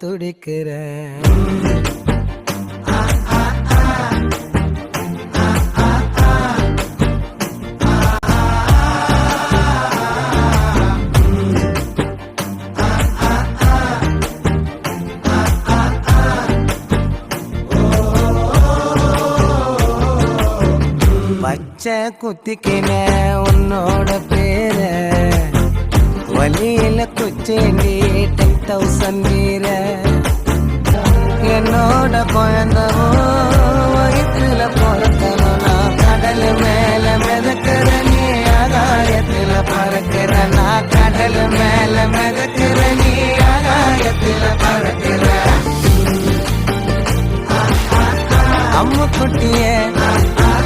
துடிக்கிறேன். பச்சை குத்திக்கின உன்னோட பேர வழியில குச்சேண்டி 10,000 வீர என்னோட குழந்தவோ வயிற்றுல பொறுத்தனும் நான் கடல் மேல மிதக்கிற நீ ஆகாயத்துல பறக்கிற நான் கடல் மேல மிதக்கிற நீ ஆகாயத்துல பறக்கிற அம்மு குட்டியே